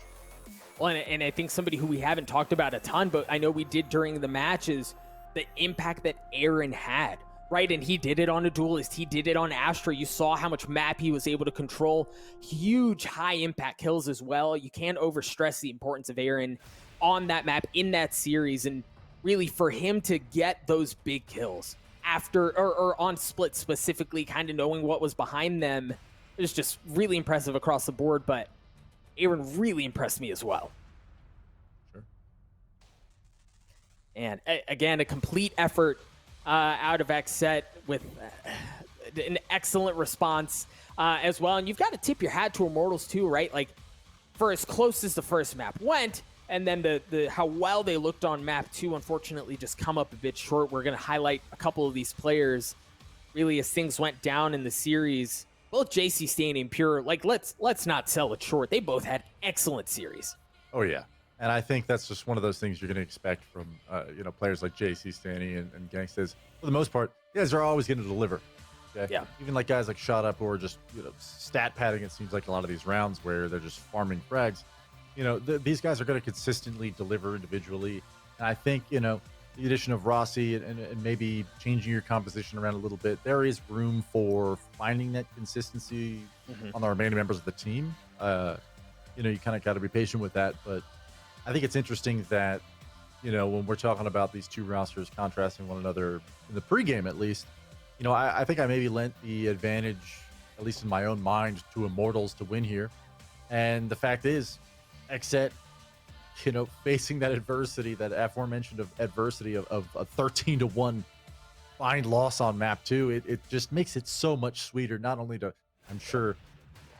[SPEAKER 1] Well, and I think somebody who we haven't talked about a ton, but I know we did during the match, is the impact that Aaron had, right? And he did it on a duelist. He did it on Astra. You saw how much map he was able to control. Huge high impact kills as well. You can't overstress the importance of Aaron on that map in that series. And really for him to get those big kills after or on Split specifically, kind of knowing what was behind them, it was just really impressive across the board. But Aaron really impressed me as well.
[SPEAKER 2] Sure.
[SPEAKER 1] And again, a complete effort out of XSET with an excellent response as well. And you've got to tip your hat to Immortals too, right? Like, for as close as the first map went, and then the how well they looked on map 2, unfortunately, just come up a bit short. We're going to highlight a couple of these players really as things went down in the series. Both JC Staney and Pure, like, let's not sell it short. They both had excellent series.
[SPEAKER 2] Oh yeah, and I think that's just one of those things you're going to expect from you know, players like JC Staney and Gangstas. For the most part, guys are always going to deliver. Okay?
[SPEAKER 1] Yeah.
[SPEAKER 2] Even like guys like Shot Up who are just, you know, stat padding. It seems like a lot of these rounds where they're just farming frags. You know, these guys are going to consistently deliver individually, and I think, you know, the addition of Rossi and maybe changing your composition around a little bit, there is room for finding that consistency on the remaining members of the team. You know, you kind of got to be patient with that. But I think it's interesting that, you know, when we're talking about these two rosters contrasting one another in the pregame, at least, you know, I think I maybe lent the advantage, at least in my own mind, to Immortals to win here. And the fact is, XSET, you know, facing that adversity, that aforementioned adversity of a 13-1 find loss on map 2, it just makes it so much sweeter, not only to, I'm sure,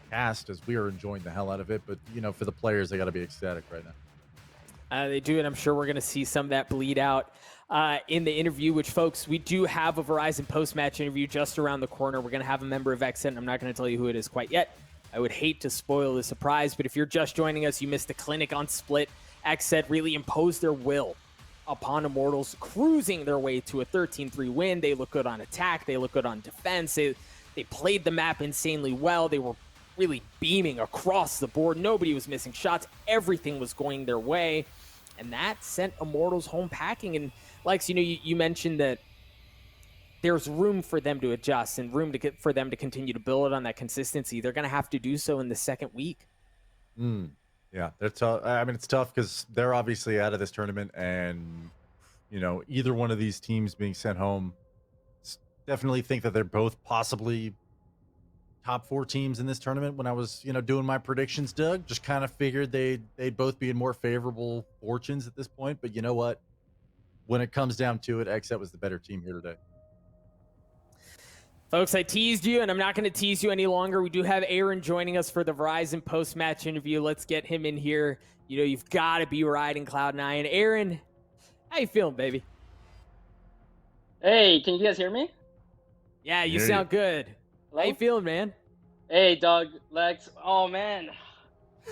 [SPEAKER 2] cast, as we are enjoying the hell out of it, but, you know, for the players, they got to be ecstatic right now.
[SPEAKER 1] They do, and I'm sure we're going to see some of that bleed out in the interview, which, folks, we do have a Verizon post-match interview just around the corner. We're going to have a member of XSET, and I'm not going to tell you who it is quite yet. I would hate to spoil the surprise, but if you're just joining us, you missed the clinic on Split. XSET really imposed their will upon Immortals, cruising their way to a 13-3 win. They look good on attack. They look good on defense. They played the map insanely well. They were really beaming across the board. Nobody was missing shots. Everything was going their way. And that sent Immortals home packing. And, Lex, you know, you mentioned that there's room for them to adjust and room for them to continue to build on that consistency. They're going to have to do so in the second week.
[SPEAKER 2] Yeah, they're tough. I mean, it's tough because they're obviously out of this tournament, and, you know, either one of these teams being sent home, definitely think that they're both possibly top 4 teams in this tournament when I was, doing my predictions, Doug. Just kind of figured they'd both be in more favorable fortunes at this point. But you know what? When it comes down to it, XSET was the better team here today.
[SPEAKER 1] Folks, I teased you, and I'm not going to tease you any longer. We do have Aaron joining us for the Verizon post-match interview. Let's get him in here. You've got to be riding Cloud9. Aaron, how you feeling, baby?
[SPEAKER 4] Hey, can you guys hear me?
[SPEAKER 1] Yeah, you sound good.
[SPEAKER 4] Hello?
[SPEAKER 1] How you feeling, man?
[SPEAKER 4] Hey, Doug, Lex. Oh man,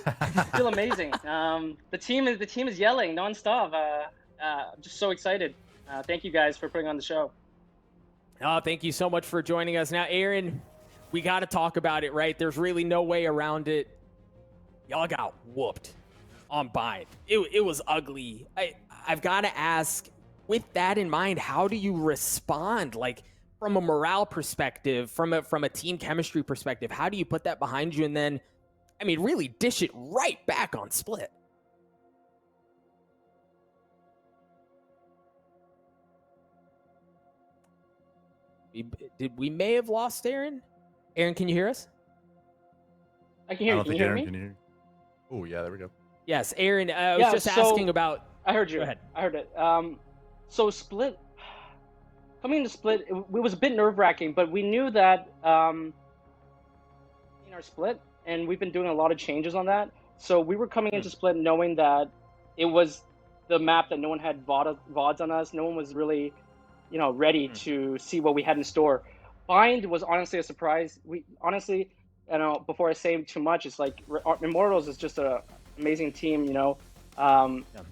[SPEAKER 4] I feel amazing. The team is yelling nonstop. I'm just so excited. Thank you guys for putting on the show.
[SPEAKER 1] Oh, thank you so much for joining us. Now, Aaron, we got to talk about it, right? There's really no way around it. Y'all got whooped on Bind. It was ugly. I've got to ask, with that in mind, how do you respond? Like, from a morale perspective, from a team chemistry perspective, how do you put that behind you and then, really dish it right back on Split? We may have lost Aaron. Aaron, can you hear us?
[SPEAKER 4] I can hear you. Can you hear me?
[SPEAKER 2] Can you hear? Oh yeah, there we go.
[SPEAKER 1] Yes, Aaron. I was just asking about.
[SPEAKER 4] I heard you.
[SPEAKER 1] Go ahead.
[SPEAKER 4] I heard it. So Split, coming into Split, it was a bit nerve-wracking, but we knew that in our Split, and we've been doing a lot of changes on that. So we were coming into Split knowing that it was the map that no one had VODs on us. No one was really, ready to see what we had in store. Bind was honestly a surprise. We honestly, before I say too much, it's like Immortals is just an amazing team.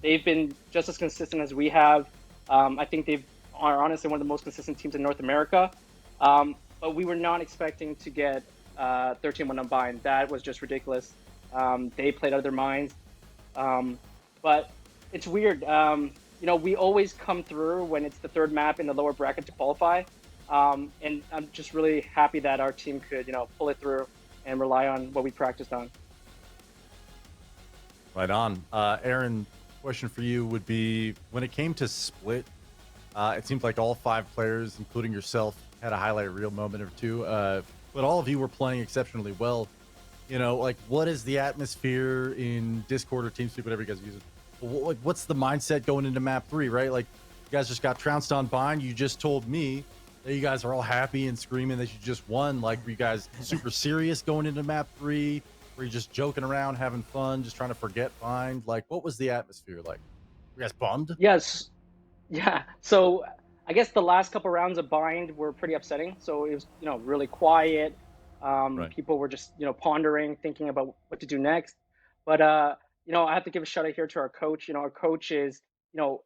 [SPEAKER 4] They've been just as consistent as we have. I think they are honestly one of the most consistent teams in North America. But we were not expecting to get 13-1 on Bind. That was just ridiculous. They played out of their minds. But it's weird. We always come through when it's the third map in the lower bracket to qualify. And I'm just really happy that our team could, pull it through and rely on what we practiced on.
[SPEAKER 2] Right on. Aaron, question for you would be, when it came to Split, it seemed like all 5 players, including yourself, had a highlight reel moment or two. But all of you were playing exceptionally well. What is the atmosphere in Discord or TeamSpeak, whatever you guys are using? What's the mindset going into map 3, right? Like, you guys just got trounced on Bind. You just told me that you guys are all happy and screaming that you just won. Like, were you guys super serious going into map 3? Were you just joking around, having fun, just trying to forget Bind? Like, what was the atmosphere like? Were you guys bummed?
[SPEAKER 4] Yes. Yeah. So I guess the last couple rounds of Bind were pretty upsetting. So it was, really quiet. Right. People were just, pondering, thinking about what to do next. But, I have to give a shout out here to our coach. Our coach is,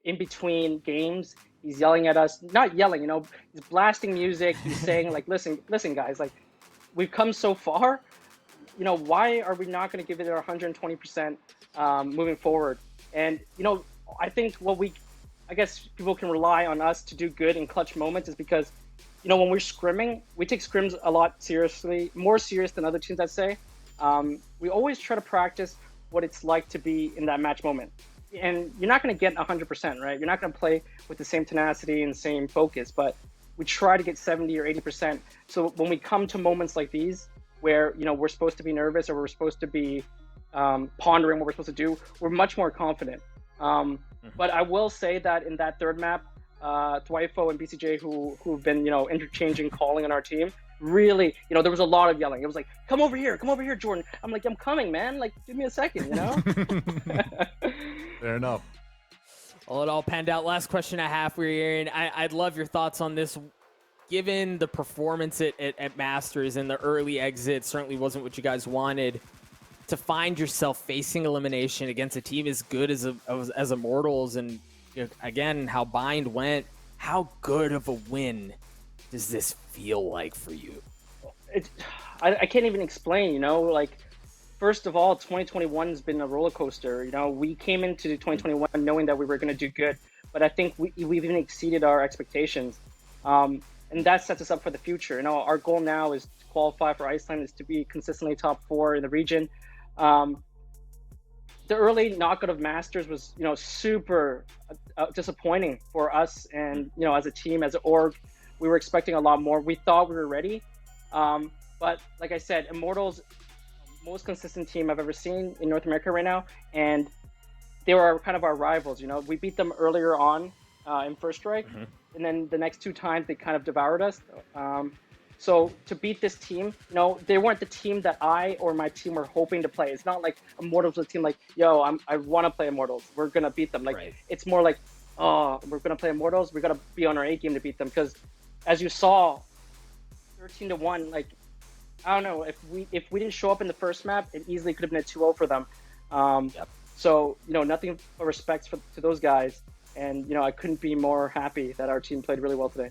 [SPEAKER 4] in between games, he's yelling at us, not yelling, he's blasting music. He's saying like, listen, guys, like, we've come so far. Why are we not going to give it our 120% moving forward? And, I think I guess people can rely on us to do good in clutch moments is because, when we're scrimming, we take scrims a lot seriously, more serious than other teams, I'd say. We always try to practice what it's like to be in that match moment. And you're not going to get 100%, right? You're not going to play with the same tenacity and same focus, but we try to get 70 or 80%. So when we come to moments like these, where, we're supposed to be nervous or we're supposed to be pondering what we're supposed to do, we're much more confident. But I will say that in that third map, Dwifo and BCJ, who've been, interchanging calling on our team, really, there was a lot of yelling. It was like, come over here, Jordan. I'm like, I'm coming, man. Like, give me a second,
[SPEAKER 2] Fair enough.
[SPEAKER 1] Well, it all panned out. Last question I have for you, Aaron. I'd love your thoughts on this. Given the performance at Masters and the early exit certainly wasn't what you guys wanted, to find yourself facing elimination against a team as good as Immortals, and again, how Bind went, how good of a win does this feel like for you?
[SPEAKER 4] I can't even explain, like, first of all, 2021 has been a roller coaster. We came into 2021 knowing that we were going to do good, but I think we've even exceeded our expectations. And that sets us up for the future. Our goal now is to qualify for Iceland, is to be consistently top 4 in the region. The early knockout of Masters was, super disappointing for us. And, as a team, as an org, we were expecting a lot more. We thought we were ready. But like I said, Immortals, most consistent team I've ever seen in North America right now, and they were kind of our rivals. You know, we beat them earlier on in First Strike, and then the next 2 times they kind of devoured us. So to beat this team, you know, they weren't the team that I or my team were hoping to play. It's not like Immortals was a team like, yo, I want to play Immortals. We're gonna beat them. Like it's more like, oh, we're gonna play Immortals. We gotta be on our A game to beat them. Because as you saw, 13-1. Like I don't know, if we didn't show up in the first map, it easily could have been a 2-0 for them. So you know, nothing but respect to those guys. And you know, I couldn't be more happy that our team played really well today.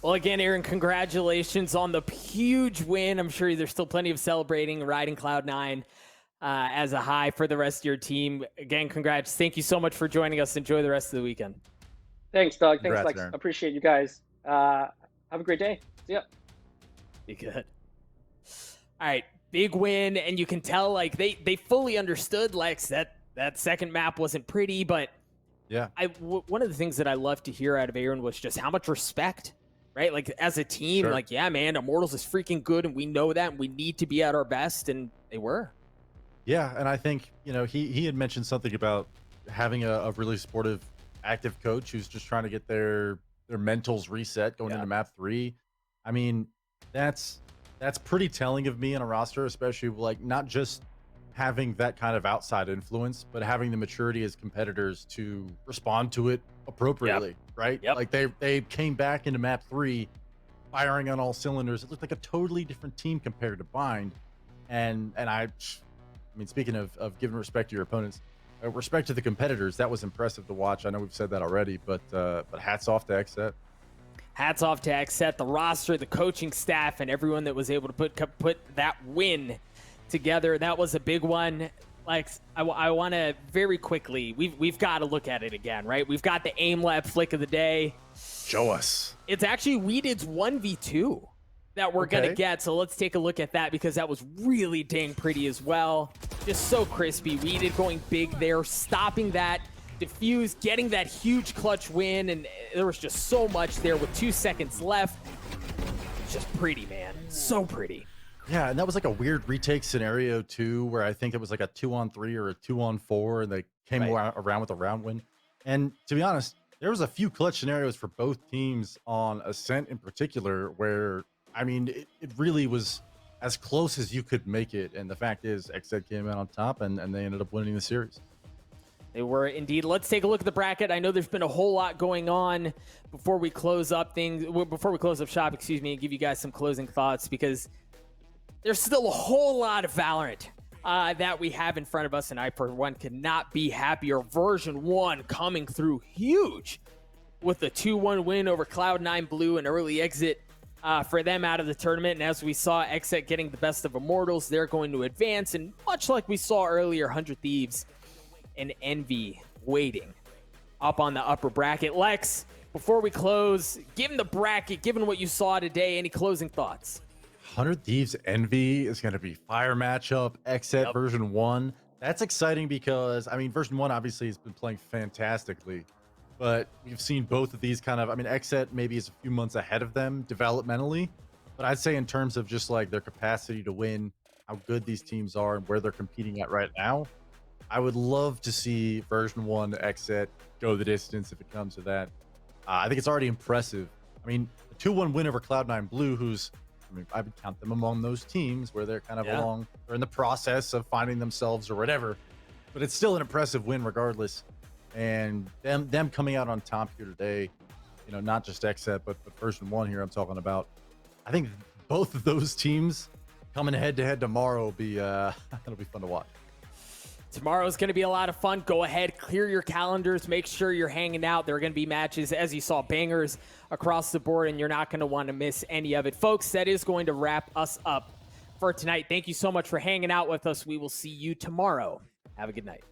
[SPEAKER 1] Well, again, Aaron, congratulations on the huge win. I'm sure there's still plenty of celebrating, riding Cloud9 as a high for the rest of your team. Again, congrats. Thank you so much for joining us. Enjoy the rest of the weekend.
[SPEAKER 4] Thanks, Doug.
[SPEAKER 2] Congrats,
[SPEAKER 4] Thanks, Lex.
[SPEAKER 2] Aaron.
[SPEAKER 4] Appreciate you guys. Have a great day. See ya.
[SPEAKER 1] Be good. All right, big win, and you can tell like they fully understood, Lex, that second map wasn't pretty, but
[SPEAKER 2] yeah,
[SPEAKER 1] one of the things that I love to hear out of Aaron was just how much respect. Right? Like as a team,
[SPEAKER 2] Sure.
[SPEAKER 1] like, yeah, man, Immortals is freaking good and we know that and we need to be at our best, and they were.
[SPEAKER 2] Yeah, and I think, you know, he had mentioned something about having a really supportive, active coach who's just trying to get their mentals reset going into map 3. I mean, that's pretty telling of me in a roster, especially like not just having that kind of outside influence, but having the maturity as competitors to respond to it appropriately, right? Like they came back into map 3 firing on all cylinders. It looked like a totally different team compared to Bind. And I mean, speaking of giving respect to your opponents, respect to the competitors, that was impressive to watch. I know we've said that already, but hats off to XSET. Hats off to
[SPEAKER 1] XSET, the roster, the coaching staff, and everyone that was able to put that win together. That was a big one. Like I want to very quickly, we've got to look at it again, right? We've got the aim lab flick of the day.
[SPEAKER 2] Show us.
[SPEAKER 1] It's actually Weeded's 1v2 that we're gonna get, so let's take a look at that because that was really dang pretty as well. Just so crispy. Weeded going big there, stopping that diffuse, getting that huge clutch win, and there was just so much there with 2 seconds left. It's just pretty, man. So pretty.
[SPEAKER 2] Yeah, and that was like a weird retake scenario too, where I think it was like a 2-on-3 or a 2-on-4, and they came around with a round win. And to be honest, there was a few clutch scenarios for both teams on Ascent in particular, where I mean, it really was as close as you could make it. And the fact is, XSET came out on top, and they ended up winning the series.
[SPEAKER 1] They were indeed. Let's take a look at the bracket. I know there's been a whole lot going on before we close up shop, excuse me, and give you guys some closing thoughts, because there's still a whole lot of Valorant that we have in front of us, and I, for one, could not be happier. Version 1 coming through huge with a 2-1 win over Cloud9 Blue, an early exit for them out of the tournament. And as we saw XSET getting the best of Immortals, they're going to advance. And much like we saw earlier, 100 Thieves and Envy waiting up on the upper bracket. Lex, before we close, given the bracket, given what you saw today, any closing thoughts?
[SPEAKER 2] 100 Thieves Envy is going to be fire matchup. XSET version 1. That's exciting because, I mean, version 1 obviously has been playing fantastically, but we've seen both of these kind of, I mean, XSET maybe is a few months ahead of them developmentally, but I'd say in terms of just like their capacity to win, how good these teams are and where they're competing at right now, I would love to see version 1 XSET go the distance if it comes to that. I think it's already impressive. I mean, a 2-1 win over Cloud9 Blue, who's, I mean, I would count them among those teams where they're kind of along, they're in the process of finding themselves or whatever, but it's still an impressive win regardless. And them coming out on top here today, you know, not just XSET, but version 1 here I'm talking about. I think both of those teams coming head to head tomorrow will be it'll be fun to watch.
[SPEAKER 1] Tomorrow's going to be a lot of fun. Go ahead, clear your calendars, make sure you're hanging out. There are going to be matches, as you saw, bangers across the board, and you're not going to want to miss any of it. Folks, that is going to wrap us up for tonight. Thank you so much for hanging out with us. We will see you tomorrow. Have a good night.